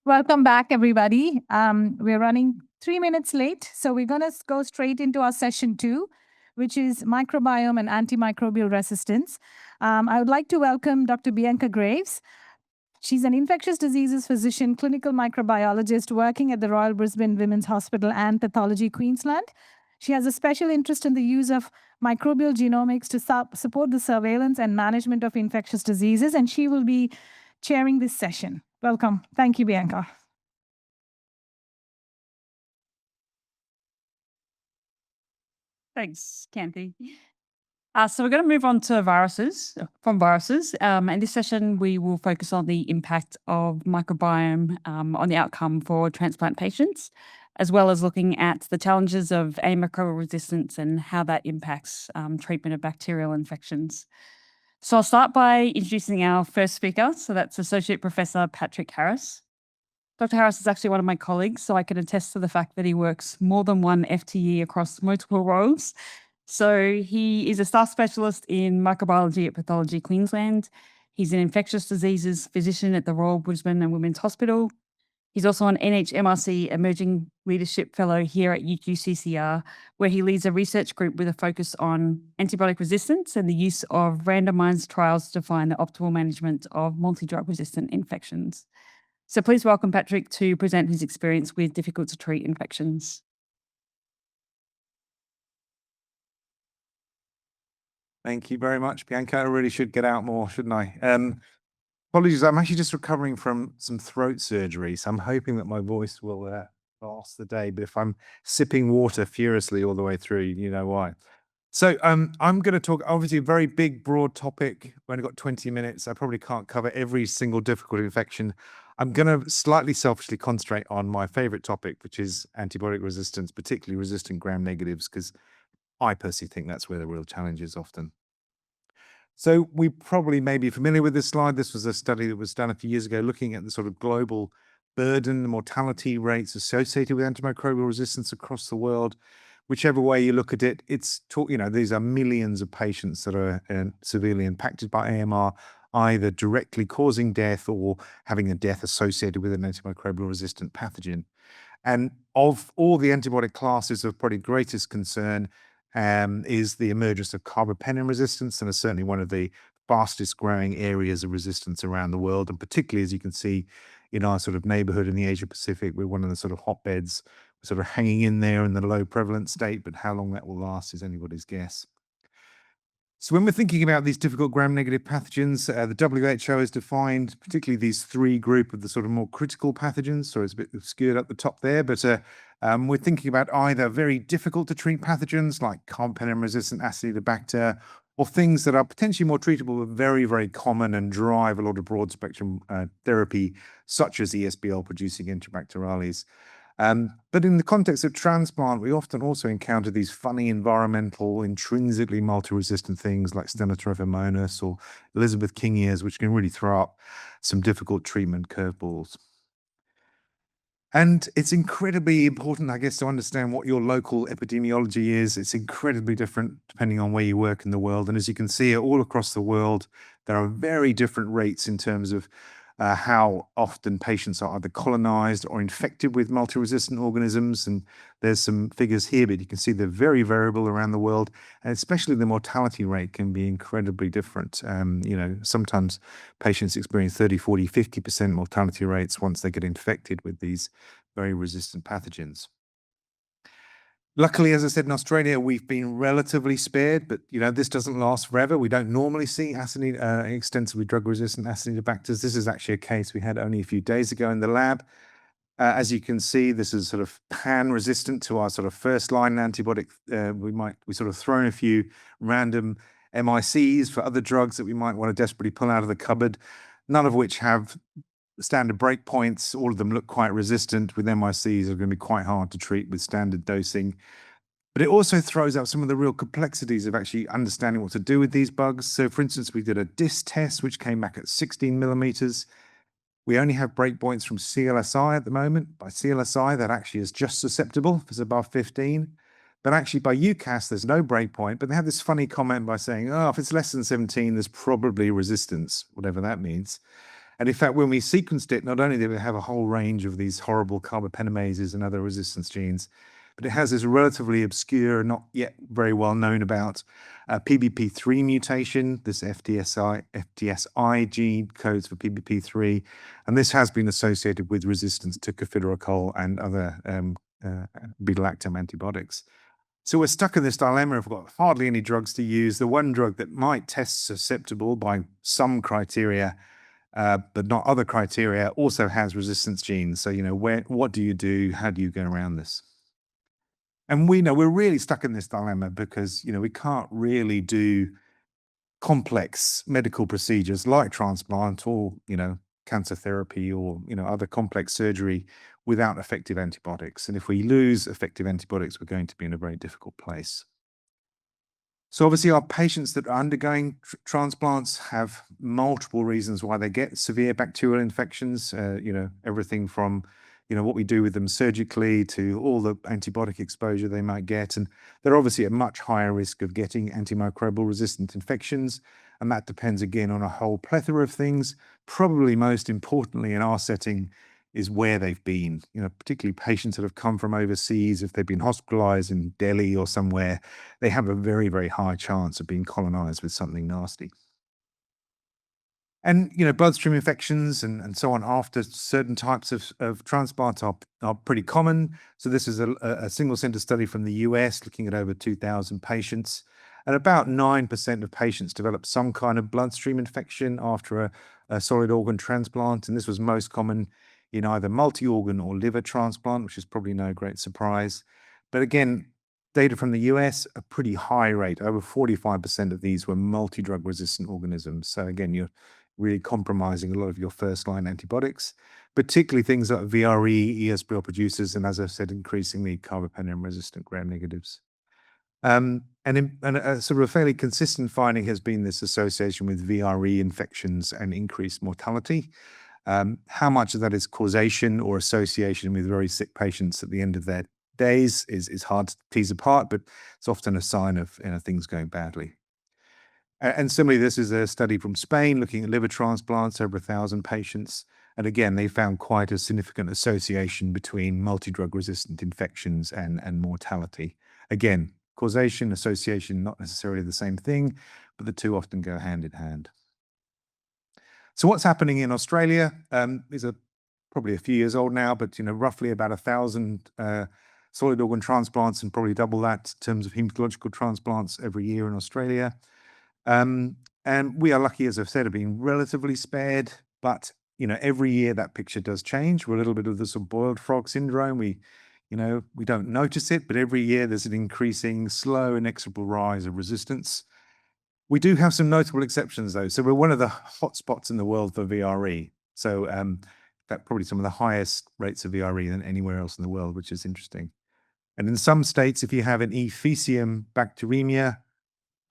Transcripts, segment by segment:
Welcome back, everybody. We're running 3 minutes late, so we're going to go straight into our session 2, which is microbiome and antimicrobial resistance. I would like to welcome Dr. Bianca Graves. She's an infectious diseases physician, clinical microbiologist working at the Royal Brisbane Women's Hospital and Pathology Queensland. She has a special interest in the use of microbial genomics to support the surveillance and management of infectious diseases, and she will be chairing this session. Welcome. Thank you, Bianca. Thanks, Kanthi. So we're going to move on to viruses. In this session, we will focus on the impact of microbiome on the outcome for transplant patients, as well as looking at the challenges of antimicrobial resistance and how that impacts treatment of bacterial infections. So I'll start by introducing our first speaker. So that's Associate Professor Patrick Harris. Dr. Harris is actually one of my colleagues, so I can attest to the fact that he works more than one FTE across multiple roles. So he is a staff specialist in microbiology at Pathology Queensland. He's an infectious diseases physician at the Royal Brisbane and Women's Hospital. He's also an NHMRC Emerging Leadership Fellow here at UQCCR, where he leads a research group with a focus on antibiotic resistance and the use of randomised trials to find the optimal management of multi-drug resistant infections. So please welcome Patrick to present his experience with difficult to treat infections. Thank you very much, Bianca. I really should get out more, shouldn't I? Apologies, I'm actually just recovering from some throat surgery, so I'm hoping that my voice will last the day. But if I'm sipping water furiously all the way through, you know why. So I'm going to talk, obviously, a very big, broad topic. We've only got 20 minutes. I probably can't cover every single difficult infection. I'm going to slightly selfishly concentrate on my favorite topic, which is antibiotic resistance, particularly resistant gram-negatives, because I personally think that's where the real challenge is often. So we probably may be familiar with this slide. This was a study that was done a few years ago looking at the sort of global burden, the mortality rates associated with antimicrobial resistance across the world. Whichever way you look at it, these are millions of patients that are severely impacted by AMR, either directly causing death or having a death associated with an antimicrobial resistant pathogen. And of all the antibiotic classes of probably greatest concern, is the emergence of carbapenem resistance, and is certainly one of the fastest growing areas of resistance around the world. And particularly, as you can see in our sort of neighborhood in the Asia Pacific, we're one of the sort of hotbeds, sort of hanging in there in the low prevalent state, but how long that will last is anybody's guess. So when we're thinking about these difficult gram-negative pathogens, the WHO has defined particularly these 3 group of the sort of more critical pathogens. So it's a bit obscured up the top there, but we're thinking about either very difficult to treat pathogens like carbapenem-resistant Acinetobacter, or things that are potentially more treatable but very, very common and drive a lot of broad-spectrum therapy, such as ESBL-producing Enterobacterales. But in the context of transplant, we often also encounter these funny environmental, intrinsically multi-resistant things like Stenotrophomonas or Elizabeth King ears, which can really throw up some difficult treatment curveballs. And it's incredibly important, I guess, to understand what your local epidemiology is. It's incredibly different depending on where you work in the world. And as you can see, all across the world, there are very different rates in terms of how often patients are either colonized or infected with multi-resistant organisms. And there's some figures here, but you can see they're very variable around the world. And especially the mortality rate can be incredibly different. Sometimes patients experience 30, 40, 50% mortality rates once they get infected with these very resistant pathogens. Luckily, as I said, in Australia, we've been relatively spared, but this doesn't last forever. We don't normally see extensively drug-resistant Acinetobacters. This is actually a case we had only a few days ago in the lab. As you can see, this is sort of pan-resistant to our sort of first-line antibiotic. We sort of thrown a few random MICs for other drugs that we might want to desperately pull out of the cupboard, none of which have standard breakpoints. All of them look quite resistant. With MICs, are going to be quite hard to treat with standard dosing. But it also throws out some of the real complexities of actually understanding what to do with these bugs. So, for instance, we did a DIS test, which came back at 16 millimeters. We only have breakpoints from CLSI at the moment. By CLSI, that actually is just susceptible if it's above 15. But actually by UCAS, there's no breakpoint. But they have this funny comment by saying, if it's less than 17, there's probably resistance, whatever that means. And in fact, when we sequenced it, not only did it have a whole range of these horrible carbapentamases and other resistance genes, but it has this relatively obscure, not yet very well known about PBP3 mutation. This FTSI gene codes for PBP3, and this has been associated with resistance to cafidoracol and other beta-lactam antibiotics. So we're stuck in this dilemma. We've got hardly any drugs to use. The one drug that might test susceptible by some criteria, but not other criteria, also has resistance genes. So, what do you do? How do you go around this? And we know we're really stuck in this dilemma because, we can't really do complex medical procedures like transplant or, cancer therapy or, other complex surgery without effective antibiotics. And if we lose effective antibiotics, we're going to be in a very difficult place. So obviously our patients that are undergoing transplants have multiple reasons why they get severe bacterial infections, everything from, what we do with them surgically to all the antibiotic exposure they might get. And they're obviously at much higher risk of getting antimicrobial resistant infections. And that depends again on a whole plethora of things. Probably most importantly in our setting is where they've been, particularly patients that have come from overseas. If they've been hospitalized in Delhi or somewhere, they have a very, very high chance of being colonized with something nasty. And, bloodstream infections and so on after certain types of transplant are pretty common. So this is a single center study from the US looking at over 2,000 patients. And about 9% of patients develop some kind of bloodstream infection after a solid organ transplant. And this was most common in either multi-organ or liver transplant, which is probably no great surprise. But again, data from the US, a pretty high rate. Over 45% of these were multi-drug resistant organisms. So again, you're really compromising a lot of your first-line antibiotics, particularly things like VRE, ESBL producers, and as I said, increasingly carbapenem-resistant gram-negatives. And a sort of a fairly consistent finding has been this association with VRE infections and increased mortality. How much of that is causation or association with very sick patients at the end of their days is hard to tease apart, but it's often a sign of things going badly. And similarly, this is a study from Spain looking at liver transplants, over 1,000 patients. And again, they found quite a significant association between multi-drug resistant infections and mortality. Again, causation, association, not necessarily the same thing, but the two often go hand in hand. So what's happening in Australia is probably a few years old now, but roughly about 1,000 solid organ transplants and probably double that in terms of hematological transplants every year in Australia. And we are lucky, as I've said, of being relatively spared, but every year that picture does change. We're a little bit of the sort of boiled frog syndrome. We don't notice it, but every year there's an increasing, slow, inexorable rise of resistance. We do have some notable exceptions, though. So we're one of the hotspots in the world for VRE. So that probably some of the highest rates of VRE than anywhere else in the world, which is interesting. And in some states, if you have an E. faecium bacteremia,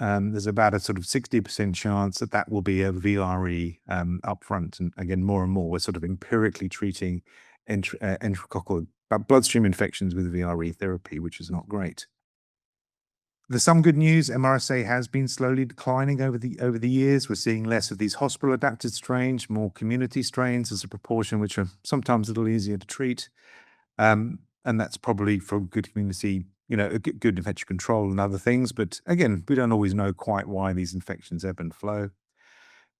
there's about a sort of 60% chance that will be a VRE upfront. And again, more and more, we're sort of empirically treating enterococcal bloodstream infections with VRE therapy, which is not great. There's some good news. MRSA has been slowly declining over the years. We're seeing less of these hospital-adapted strains, more community strains as a proportion, which are sometimes a little easier to treat. And that's probably for good community, good infection control and other things. But again, we don't always know quite why these infections ebb and flow.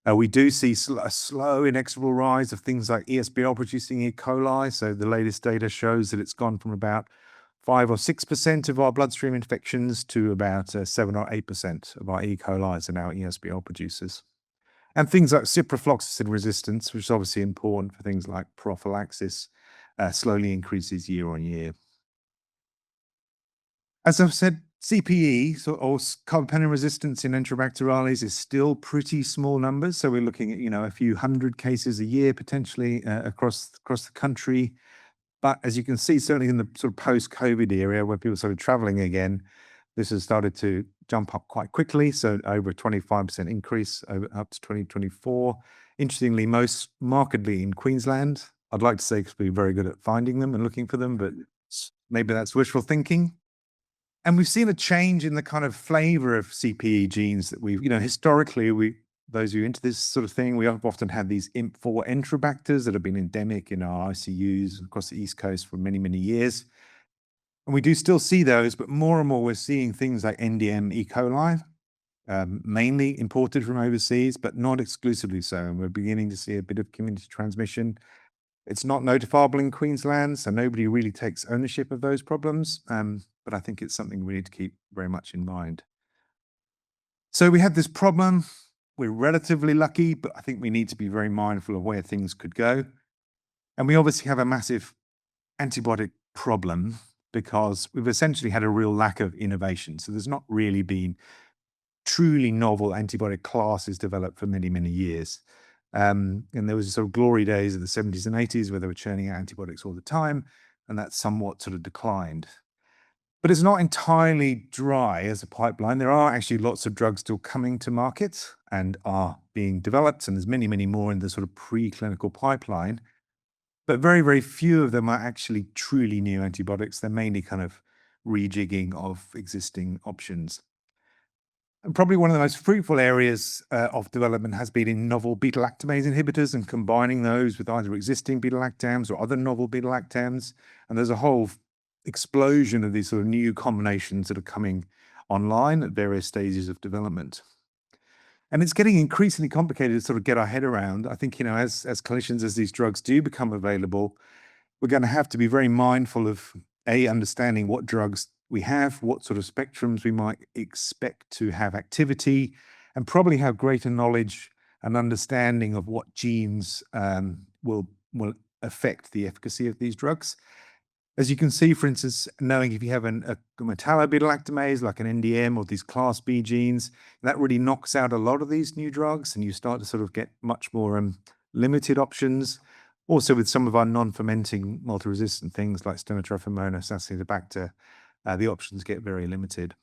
We do see a slow, inexorable rise of things like ESBL producing E. coli. So the latest data shows that it's gone from about 5 or 6% of our bloodstream infections to about 7 or 8% of our E. coli are now ESBL producers. And things like ciprofloxacin resistance, which is obviously important for things like prophylaxis, slowly increases year on year. As I've said, CPE, or carbapenem resistance in Enterobacterales, is still pretty small numbers. So we're looking at, a few hundred cases a year potentially across the country. But as you can see, certainly in the sort of post-COVID era, where people started traveling again, this has started to jump up quite quickly. So over a 25% increase up to 2024. Interestingly, most markedly in Queensland. I'd like to say because we're very good at finding them and looking for them, but maybe that's wishful thinking. And we've seen a change in the kind of flavor of CPE genes that we've, historically, those of you into this sort of thing, we have often had these IMP4 enterobacters that have been endemic in our ICUs across the East Coast for many, many years. And we do still see those, but more and more we're seeing things like NDM E. coli, mainly imported from overseas, but not exclusively so. And we're beginning to see a bit of community transmission. It's not notifiable in Queensland, so nobody really takes ownership of those problems. But I think it's something we need to keep very much in mind. So we have this problem. We're relatively lucky, but I think we need to be very mindful of where things could go. And we obviously have a massive antibiotic problem because we've essentially had a real lack of innovation. So there's not really been truly novel antibiotic classes developed for many, many years. And there was sort of glory days of the 70s and 80s where they were churning out antibiotics all the time, and that somewhat sort of declined. But it's not entirely dry as a pipeline. There are actually lots of drugs still coming to market and are being developed, and there's many, many more in the sort of preclinical pipeline. But very, very few of them are actually truly new antibiotics. They're mainly kind of rejigging of existing options. And probably one of the most fruitful areas of development has been in novel beta-lactamase inhibitors and combining those with either existing beta-lactams or other novel beta-lactams. And there's a whole explosion of these sort of new combinations that are coming online at various stages of development. And it's getting increasingly complicated to sort of get our head around. I think, as clinicians, as these drugs do become available, we're going to have to be very mindful of understanding what drugs we have, what sort of spectrums we might expect to have activity, and probably have greater knowledge and understanding of what genes will affect the efficacy of these drugs. As you can see, for instance, knowing if you have a metallo-beta-lactamase like an NDM or these class B genes, that really knocks out a lot of these new drugs, and you start to sort of get much more limited options. Also, with some of our non-fermenting multi-resistant things like Stenotrophomonas, Acinetobacter, the options get very limited.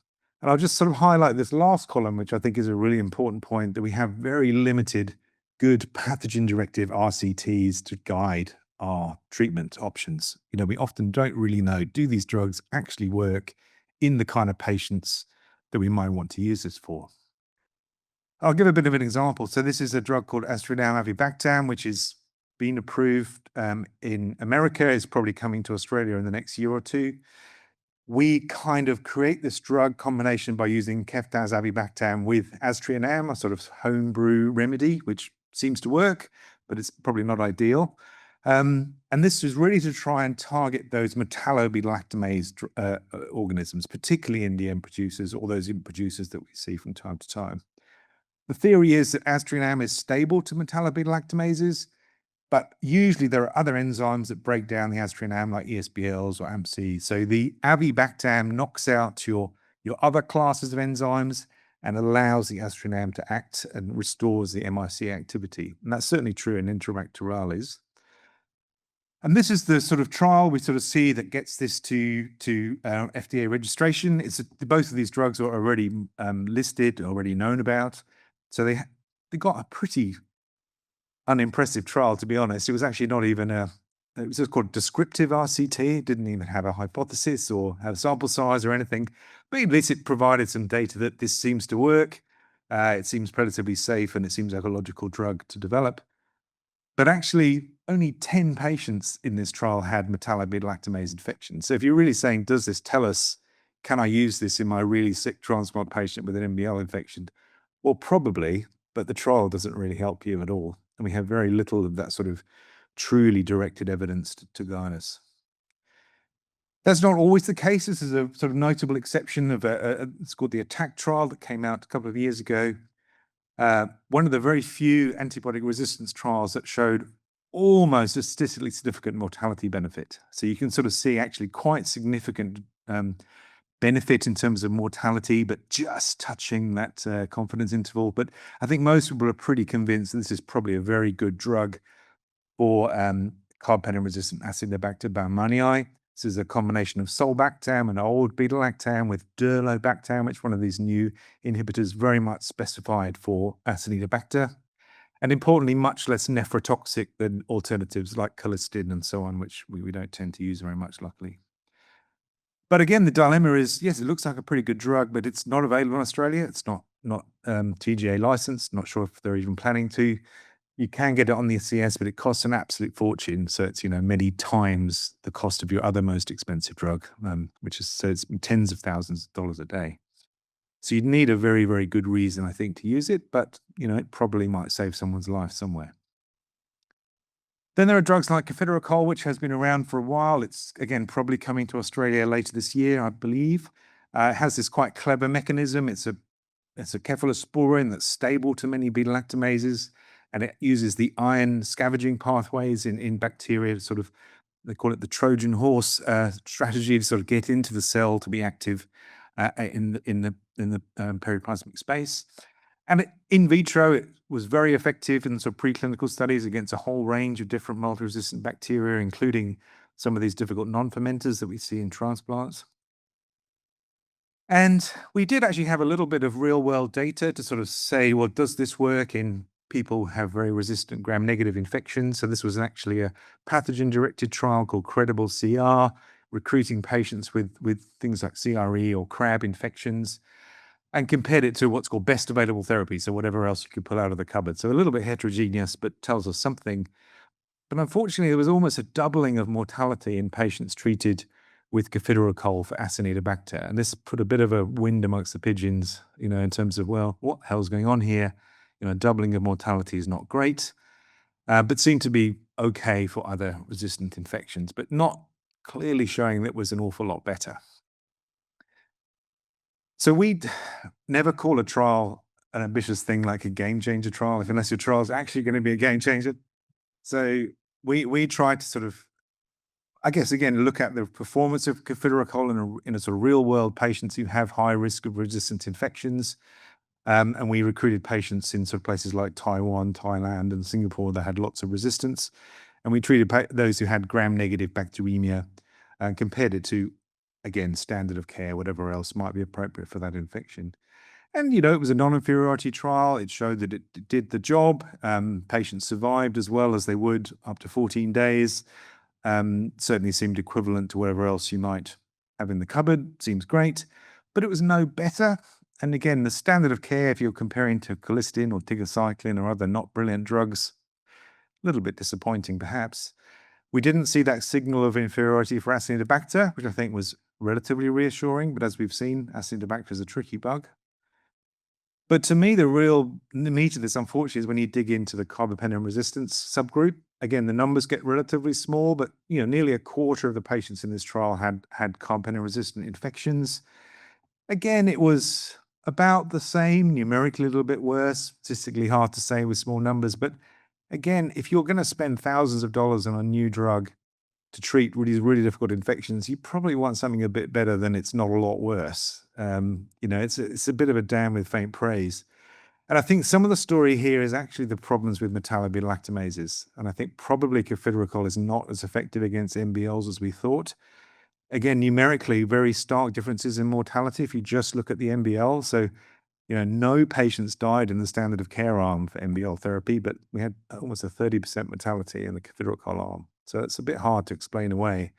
And I'll just sort of highlight this last column, which I think is a really important point, that we have very limited good pathogen-directed RCTs to guide our treatment options. We often don't really know, do these drugs actually work in the kind of patients that we might want to use this for? I'll give a bit of an example. So this is a drug called Aztreonam avibactam, which is being approved in America. It's probably coming to Australia in the next year or two. We kind of create this drug combination by using Keftaz avibactam with Aztreonam, a sort of homebrew remedy, which seems to work, but it's probably not ideal. And this is really to try and target those metallo-beta-lactamase organisms, particularly NDM producers or those IMP producers that we see from time to time. The theory is that Aztreonam is stable to metallo-beta-lactamases, but usually there are other enzymes that break down the Aztreonam, like ESBLs or AMP-C. So the avibactam knocks out your other classes of enzymes and allows the Aztreonam to act and restores the MIC activity. And that's certainly true in Enterobacterales. And this is the sort of trial we sort of see that gets this to FDA registration. Both of these drugs are already listed, already known about. So they got a pretty unimpressive trial, to be honest. It was actually not even it was just called descriptive RCT. It didn't even have a hypothesis or have sample size or anything. But at least it provided some data that this seems to work. It seems relatively safe and it seems like a logical drug to develop. But actually, only 10 patients in this trial had metallo-beta-lactamase infection. So if you're really saying, does this tell us, can I use this in my really sick transplant patient with an MBL infection? Well, probably, but the trial doesn't really help you at all. And we have very little of that sort of truly directed evidence to guide us. That's not always the case. This is a sort of notable exception of it's called the ATTACK trial that came out a couple of years ago. One of the very few antibiotic resistance trials that showed almost a statistically significant mortality benefit. So you can sort of see actually quite significant benefit in terms of mortality, but just touching that confidence interval. But I think most people are pretty convinced this is probably a very good drug for carbapenem-resistant Acinetobacter baumannii. This is a combination of sulbactam, an old beta-lactam, with durlobactam, which is one of these new inhibitors very much specified for Acinetobacter. And importantly, much less nephrotoxic than alternatives like colistin and so on, which we don't tend to use very much, luckily. But again, the dilemma is, yes, it looks like a pretty good drug, but it's not available in Australia. It's not TGA licensed. Not sure if they're even planning to. You can get it on the CS, but it costs an absolute fortune. So it's, many times the cost of your other most expensive drug, so it's tens of thousands of dollars a day. So you'd need a very, very good reason, I think, to use it, but, it probably might save someone's life somewhere. Then there are drugs like cefidrochol, which has been around for a while. It's, again, probably coming to Australia later this year, I believe. It has this quite clever mechanism. It's a cephalosporin that's stable to many beta-lactamases, and it uses the iron scavenging pathways in bacteria to they call it the Trojan horse strategy to sort of get into the cell to be active in the periplasmic space. And in vitro, it was very effective in sort of preclinical studies against a whole range of different multi-resistant bacteria, including some of these difficult non-fermenters that we see in transplants. And we did actually have a little bit of real-world data to sort of say, well, does this work in people who have very resistant gram-negative infections? So this was actually a pathogen-directed trial called Credible CR, recruiting patients with things like CRE or crab infections, and compared it to what's called best available therapy, so whatever else you could pull out of the cupboard. So a little bit heterogeneous, but tells us something. But unfortunately, there was almost a doubling of mortality in patients treated with cefidrochol for Acinetobacter. And this put a bit of a wind amongst the pigeons, in terms of, well, what the hell's going on here? Doubling of mortality is not great, but seemed to be okay for other resistant infections, but not clearly showing that it was an awful lot better. So we'd never call a trial an ambitious thing like a game changer trial, unless your trial is actually going to be a game changer. So we tried to sort of, I guess, again, look at the performance of cefidrochol in a sort of real world patients who have high risk of resistant infections. And we recruited patients in sort of places like Taiwan, Thailand, and Singapore that had lots of resistance. And we treated those who had gram-negative bacteremia and compared it to, again, standard of care, whatever else might be appropriate for that infection. And, it was a non-inferiority trial. It showed that it did the job. Patients survived as well as they would up to 14 days. Certainly seemed equivalent to whatever else you might have in the cupboard. Seems great. But it was no better. And again, the standard of care, if you're comparing to colistin or tigecycline or other not brilliant drugs, a little bit disappointing perhaps. We didn't see that signal of inferiority for Acinetobacter, which I think was relatively reassuring. But as we've seen, Acinetobacter is a tricky bug. But to me, the real meat of this, unfortunately, is when you dig into the carbapenem resistance subgroup. Again, the numbers get relatively small, but nearly a quarter of the patients in this trial had carbapenem-resistant infections. Again, it was about the same, numerically a little bit worse, statistically hard to say with small numbers. But again, if you're going to spend thousands of dollars on a new drug to treat really, really difficult infections, you probably want something a bit better than it's not a lot worse. It's a bit of a damn with faint praise. And I think some of the story here is actually the problems with metallo-beta-lactamases. And I think probably cefidrochol is not as effective against MBLs as we thought. Again, numerically, very stark differences in mortality if you just look at the MBL. So, no patients died in the standard of care arm for MBL therapy, but we had almost a 30% mortality in the cefidrochol arm. So it's a bit hard to explain away.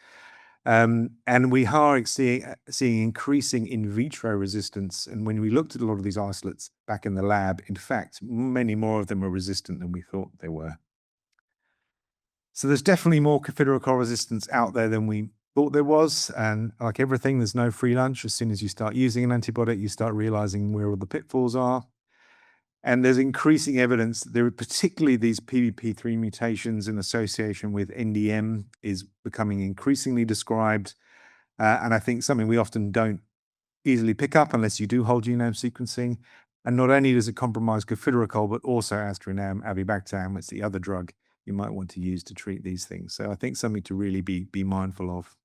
And we are seeing increasing in vitro resistance. And when we looked at a lot of these isolates back in the lab, in fact, many more of them are resistant than we thought they were. So there's definitely more cefidrochol resistance out there than we thought there was. And like everything, there's no free lunch. As soon as you start using an antibiotic, you start realizing where all the pitfalls are. And there's increasing evidence that there are particularly these PBP3 mutations in association with NDM is becoming increasingly described. And I think something we often don't easily pick up unless you do whole genome sequencing. And not only does it compromise cefidrochol, but also Astronam avibactam, it's the other drug you might want to use to treat these things. So I think something to really be mindful of.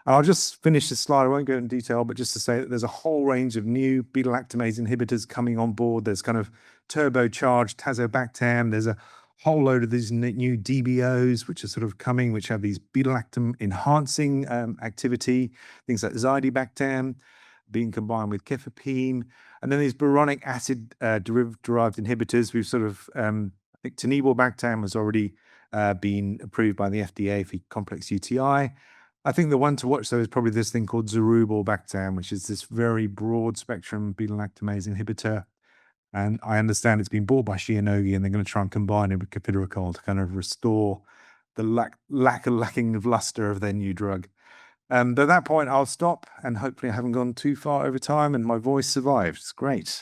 And I'll just finish this slide. I won't go into detail, but just to say that there's a whole range of new beta-lactamase inhibitors coming on board. There's kind of turbocharged tazobactam. There's a whole load of these new DBOs, which are sort of coming, which have these beta-lactam enhancing activity. Things like zidibactam being combined with cefepime. And then these boronic acid derived inhibitors. We've sort of, I think teniborbactam has already been approved by the FDA for complex UTI. I think the one to watch, though, is probably this thing called zeruborbactam, which is this very broad spectrum beta-lactamase inhibitor. And I understand it's been bought by Shionogi, and they're going to try and combine it with clopidogrel to kind of restore the lacking of luster of their new drug. But at that point, I'll stop, and hopefully I haven't gone too far over time and my voice survived. It's great.